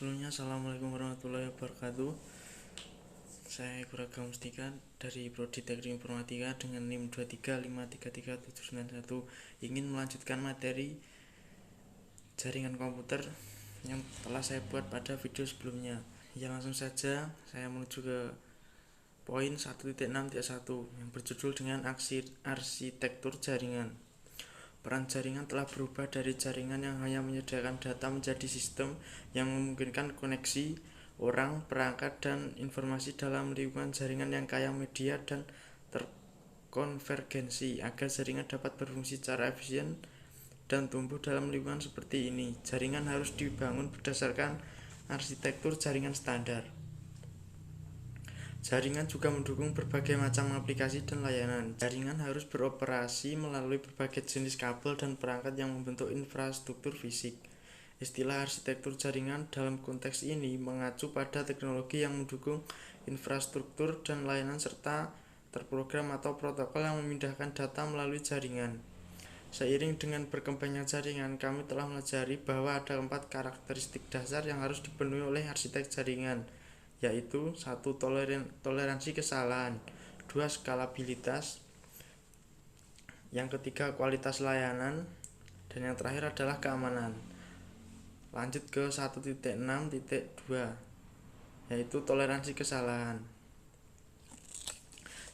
Sebelumnya, Assalamualaikum warahmatullahi wabarakatuh. Saya Kuragam Mustika dari Prodi Teknik Informatika dengan NIM 235333791 ingin melanjutkan materi jaringan komputer yang telah saya buat pada video sebelumnya. Ya, langsung saja saya menuju ke poin 1.6.1 yang berjudul dengan arsitektur jaringan. Peran jaringan telah berubah dari jaringan yang hanya menyediakan data menjadi sistem yang memungkinkan koneksi orang, perangkat, dan informasi dalam lingkungan jaringan yang kaya media dan terkonvergensi agar jaringan dapat berfungsi secara efisien dan tumbuh dalam lingkungan seperti ini. Jaringan harus dibangun berdasarkan arsitektur jaringan standar. Jaringan juga mendukung berbagai macam aplikasi dan layanan. Jaringan harus beroperasi melalui berbagai jenis kabel dan perangkat yang membentuk infrastruktur fisik. Istilah arsitektur jaringan dalam konteks ini mengacu pada teknologi yang mendukung infrastruktur dan layanan serta terprogram atau protokol yang memindahkan data melalui jaringan. Seiring dengan berkembangnya jaringan, kami telah pelajari bahwa ada 4 karakteristik dasar yang harus dipenuhi oleh arsitek jaringan, yaitu 1. Toleransi kesalahan, 2. Skalabilitas, yang ketiga kualitas layanan, dan yang terakhir adalah keamanan. Lanjut ke 1.6.2, yaitu toleransi kesalahan.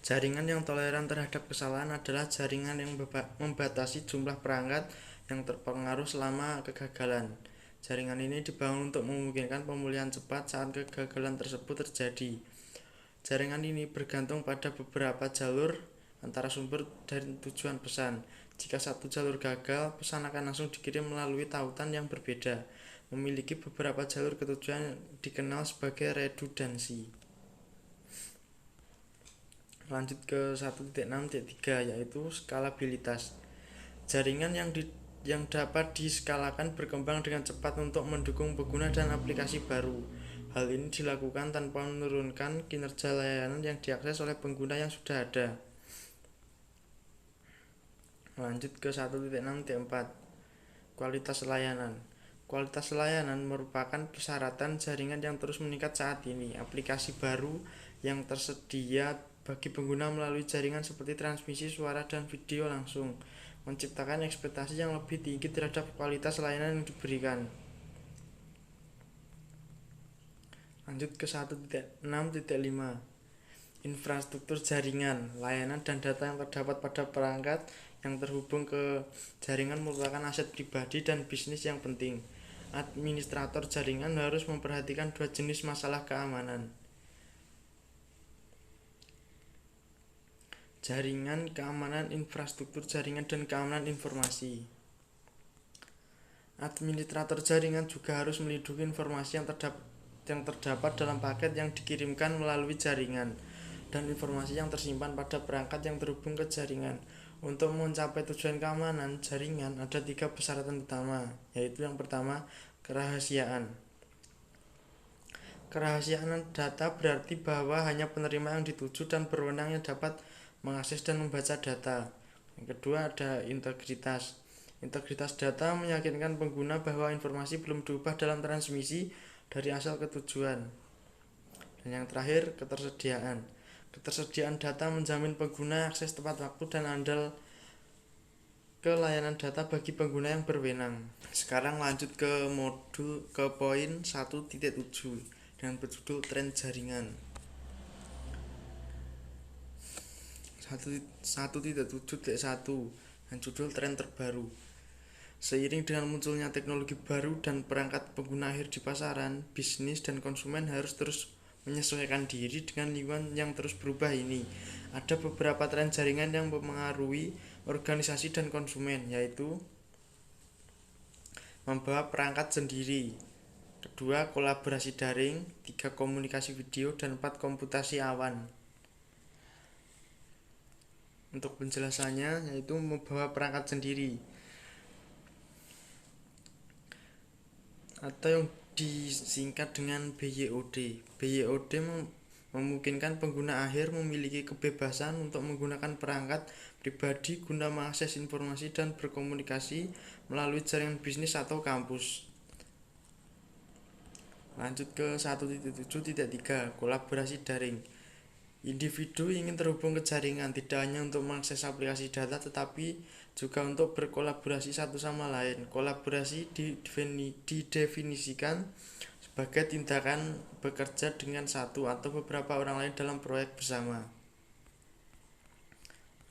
Jaringan yang toleran terhadap kesalahan adalah jaringan yang membatasi jumlah perangkat yang terpengaruh selama kegagalan. Jaringan ini dibangun untuk memungkinkan pemulihan cepat saat kegagalan tersebut terjadi. Jaringan ini bergantung pada beberapa jalur antara sumber dan tujuan pesan. Jika satu jalur gagal, pesan akan langsung dikirim melalui tautan yang berbeda. Memiliki beberapa jalur ke tujuan dikenal sebagai redundansi. Lanjut ke 1.6.3, yaitu skalabilitas. Jaringan yang dapat diskalakan berkembang dengan cepat untuk mendukung pengguna dan aplikasi baru. Hal ini dilakukan tanpa menurunkan kinerja layanan yang diakses oleh pengguna yang sudah ada. Lanjut ke 1.6.4, kualitas layanan. Kualitas layanan merupakan persyaratan jaringan yang terus meningkat saat ini. Aplikasi baru yang tersedia bagi pengguna melalui jaringan seperti transmisi suara dan video langsung menciptakan ekspektasi yang lebih tinggi terhadap kualitas layanan yang diberikan. Lanjut ke 1.6.5, infrastruktur jaringan. Layanan dan data yang terdapat pada perangkat yang terhubung ke jaringan merupakan aset pribadi dan bisnis yang penting. Administrator jaringan harus memperhatikan 2 jenis masalah keamanan: jaringan, keamanan infrastruktur jaringan, dan keamanan informasi. Administrator jaringan juga harus melindungi informasi yang terdapat dalam paket yang dikirimkan melalui jaringan dan informasi yang tersimpan pada perangkat yang terhubung ke jaringan. Untuk mencapai tujuan keamanan jaringan ada 3 persyaratan utama, yaitu yang pertama, kerahasiaan. Kerahasiaan data berarti bahwa hanya penerima yang dituju dan berwenang yang dapat mengakses dan membaca data. Yang kedua ada integritas. Integritas data meyakinkan pengguna bahwa informasi belum diubah dalam transmisi dari asal ke tujuan. Dan yang terakhir, ketersediaan. Ketersediaan data menjamin pengguna akses tepat waktu dan andal ke layanan data bagi pengguna yang berwenang. Sekarang lanjut ke poin 1.7 dengan berjudul tren jaringan. 1.7.1 dan judul tren terbaru. Seiring dengan munculnya teknologi baru dan perangkat pengguna akhir di pasaran, bisnis dan konsumen harus terus menyesuaikan diri dengan lingkungan yang terus berubah ini. Ada beberapa tren jaringan yang mempengaruhi organisasi dan konsumen, yaitu membawa perangkat sendiri, kedua kolaborasi daring, 3 komunikasi video, dan 4 komputasi awan. Untuk penjelasannya, yaitu membawa perangkat sendiri atau yang disingkat dengan BYOD. BYOD memungkinkan pengguna akhir memiliki kebebasan untuk menggunakan perangkat pribadi guna mengakses informasi dan berkomunikasi melalui jaringan bisnis atau kampus. Lanjut ke 1.7.3 kolaborasi daring. Individu ingin terhubung ke jaringan tidak hanya untuk mengakses aplikasi data tetapi juga untuk berkolaborasi satu sama lain. Kolaborasi didefinisikan sebagai tindakan bekerja dengan satu atau beberapa orang lain dalam proyek bersama.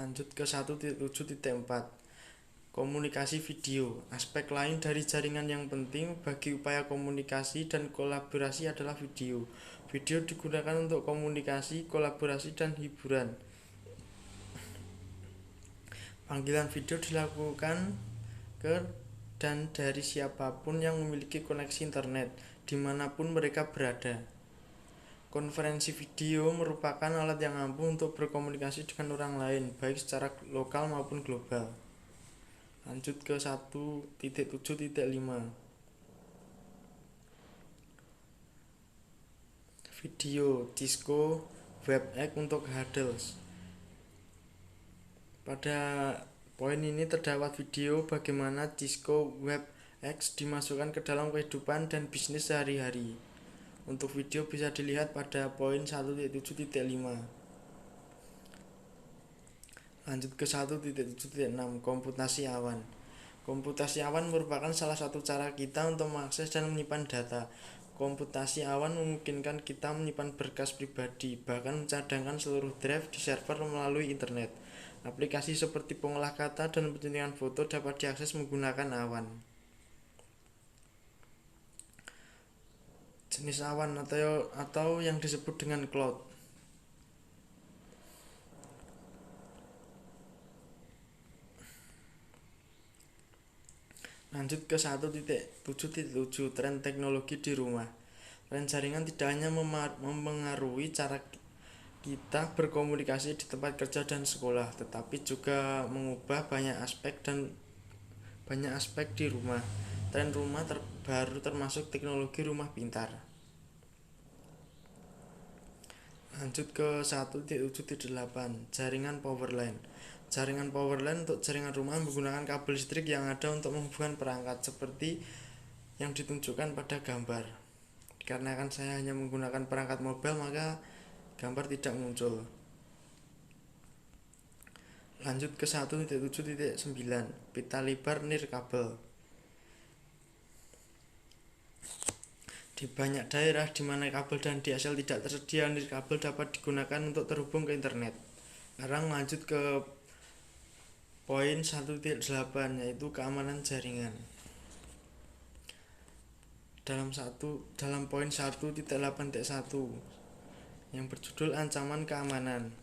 Lanjut ke 1.7.4 komunikasi video. Aspek lain dari jaringan yang penting bagi upaya komunikasi dan kolaborasi adalah video. Video digunakan untuk komunikasi, kolaborasi, dan hiburan. Panggilan video dilakukan ke dan dari siapapun yang memiliki koneksi internet, dimanapun mereka berada. Konferensi video merupakan alat yang ampuh untuk berkomunikasi dengan orang lain, baik secara lokal maupun global. Lanjut ke 1.7.5 video Cisco WebEx untuk Hurdles. Pada poin ini terdapat video bagaimana Cisco WebEx dimasukkan ke dalam kehidupan dan bisnis sehari-hari. Untuk video bisa dilihat pada poin 1.7.5. Lanjut ke 1.7.6 komputasi awan. Komputasi awan merupakan salah satu cara kita untuk mengakses dan menyimpan data. Komputasi awan memungkinkan kita menyimpan berkas pribadi, bahkan mencadangkan seluruh drive di server melalui internet. Aplikasi seperti pengolah kata dan penyuntingan foto dapat diakses menggunakan awan. Jenis awan atau yang disebut dengan cloud. Lanjut ke 1.7.7 tren teknologi di rumah. Tren jaringan tidak hanya mempengaruhi cara kita berkomunikasi di tempat kerja dan sekolah, tetapi juga mengubah banyak aspek di rumah. Tren rumah terbaru termasuk teknologi rumah pintar. Lanjut ke 1.7.8 jaringan powerline. Jaringan powerline untuk jaringan rumah menggunakan kabel listrik yang ada untuk menghubungkan perangkat seperti yang ditunjukkan pada gambar. Karena saya hanya menggunakan perangkat mobile, maka gambar tidak muncul. Lanjut ke 1.7.9 pita lebar nirkabel. Di banyak daerah di mana kabel dan DSL tidak tersedia, nirkabel dapat digunakan untuk terhubung ke internet. Sekarang lanjut ke poin 1.8 yaitu keamanan jaringan. Dalam poin 1.8.1 yang berjudul ancaman keamanan.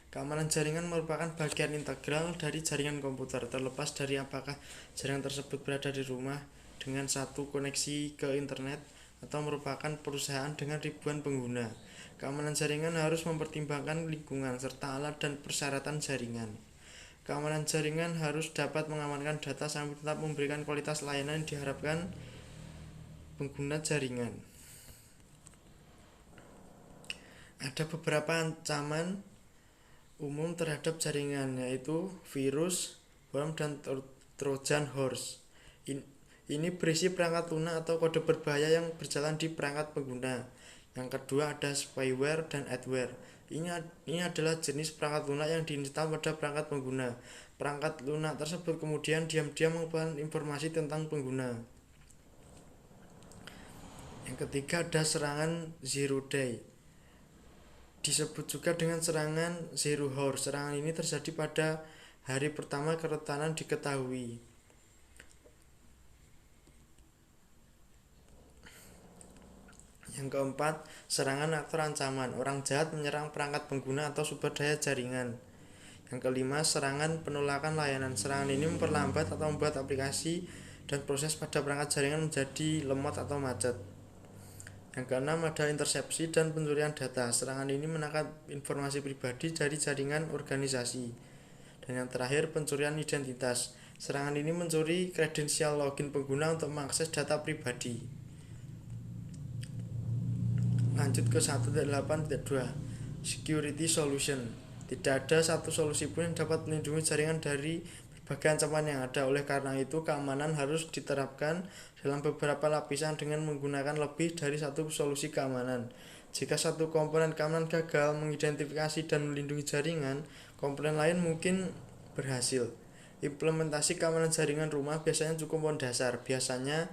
Keamanan jaringan merupakan bagian integral dari jaringan komputer, terlepas dari apakah jaringan tersebut berada di rumah dengan satu koneksi ke internet atau merupakan perusahaan dengan ribuan pengguna. Keamanan jaringan harus mempertimbangkan lingkungan serta alat dan persyaratan jaringan. Keamanan jaringan harus dapat mengamankan data sambil tetap memberikan kualitas layanan yang diharapkan pengguna jaringan. Ada beberapa ancaman umum terhadap jaringan, yaitu virus, worm, dan Trojan horse. Ini berisi perangkat lunak atau kode berbahaya yang berjalan di perangkat pengguna. Yang kedua ada spyware dan adware. Ini adalah jenis perangkat lunak yang diinstal pada perangkat pengguna. Perangkat lunak tersebut kemudian diam-diam mengumpulkan informasi tentang pengguna. Yang ketiga ada serangan zero day. Disebut juga dengan serangan zero hour. Serangan ini terjadi pada hari pertama kerentanan diketahui. Yang keempat, serangan atau ancaman. Orang jahat menyerang perangkat pengguna atau sumber daya jaringan. Yang kelima, serangan penolakan layanan. Serangan ini memperlambat atau membuat aplikasi dan proses pada perangkat jaringan menjadi lemot atau macet. Yang keenam, ada intersepsi dan pencurian data. Serangan ini menangkap informasi pribadi dari jaringan organisasi. Dan yang terakhir, pencurian identitas. Serangan ini mencuri kredensial login pengguna untuk mengakses data pribadi. Lanjut ke 1.8.2 security solution. Tidak ada satu solusi pun yang dapat melindungi jaringan dari berbagai ancaman yang ada. Oleh karena itu, keamanan harus diterapkan dalam beberapa lapisan dengan menggunakan lebih dari satu solusi keamanan. Jika satu komponen keamanan gagal mengidentifikasi dan melindungi jaringan, komponen lain mungkin berhasil. Implementasi keamanan jaringan rumah biasanya cukup mendasar, biasanya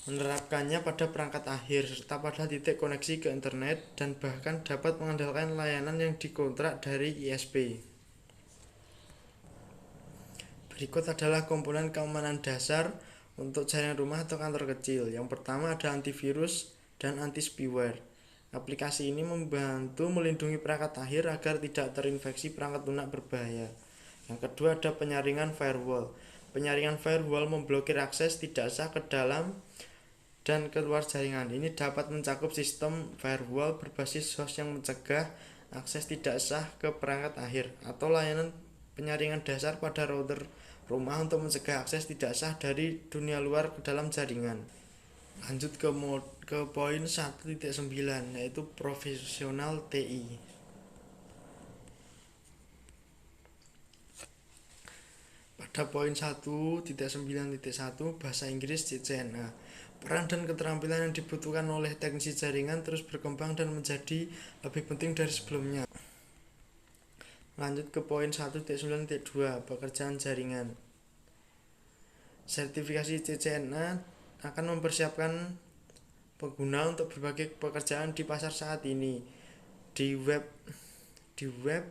menerapkannya pada perangkat akhir serta pada titik koneksi ke internet, dan bahkan dapat mengandalkan layanan yang dikontrak dari ISP. Berikut adalah komponen keamanan dasar untuk jaringan rumah atau kantor kecil. Yang pertama ada antivirus dan anti-spyware. Aplikasi ini membantu melindungi perangkat akhir agar tidak terinfeksi perangkat lunak berbahaya. Yang kedua ada penyaringan firewall. Penyaringan firewall memblokir akses tidak sah ke dalam dan keluar jaringan. Ini dapat mencakup sistem firewall berbasis host yang mencegah akses tidak sah ke perangkat akhir, atau layanan penyaringan dasar pada router rumah untuk mencegah akses tidak sah dari dunia luar ke dalam jaringan. Lanjut ke poin 1.9, yaitu profesional TI. Pada poin 1.9.1 bahasa Inggris CCNA. Peran dan keterampilan yang dibutuhkan oleh teknisi jaringan terus berkembang dan menjadi lebih penting dari sebelumnya. Lanjut ke poin 1.9.2 pekerjaan jaringan. Sertifikasi CCNA akan mempersiapkan pengguna untuk berbagai pekerjaan di pasar saat ini. Di web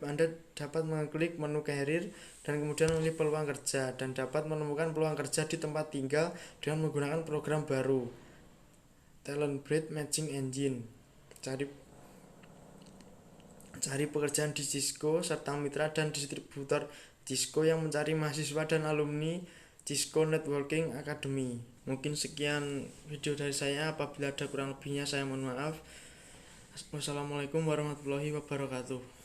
Anda dapat mengklik menu karir dan kemudian memilih peluang kerja, dan dapat menemukan peluang kerja di tempat tinggal dengan menggunakan program baru Talent Breed Matching Engine. Cari pekerjaan di Cisco serta mitra dan distributor Cisco yang mencari mahasiswa dan alumni Cisco Networking Academy. Mungkin sekian video dari saya. Apabila ada kurang lebihnya saya mohon maaf. Wassalamualaikum warahmatullahi wabarakatuh.